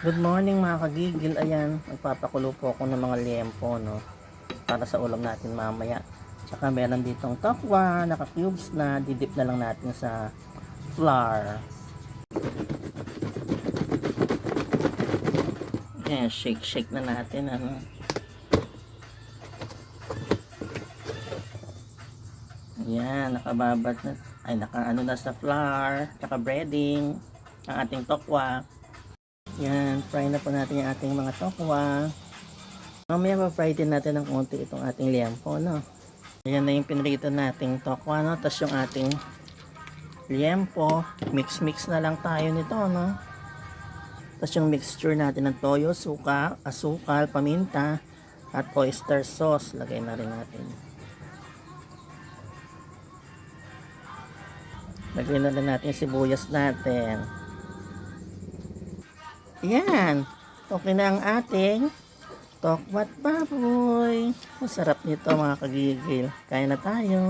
Good morning mga kagigil. Ayan, magpapakulo po ako ng mga liempo, no? Para sa ulam natin mamaya. Tsaka meron ditong tokwa, naka-cubes na, didip na lang natin sa flour. Ayan, shake na natin, ano? Ayan, nakababad na, naka-ano na sa flour, naka-breading, ang ating tokwa. Yan, fry na po natin yung ating mga tokwa. Mamaya pa-fry din natin ng konti itong ating liempo, no? Ayan na yung pinrito nating tokwa, no? Tapos yung ating liempo, mix na lang tayo nito, no? Tapos yung mixture natin ng toyo, suka, asukal, paminta, at oyster sauce, lagay na rin natin. Lagay na rin natin yung sibuyas natin. Yan, okay na ang ating tokwat baboy. Masarap nito mga kagigil. Kain na tayo.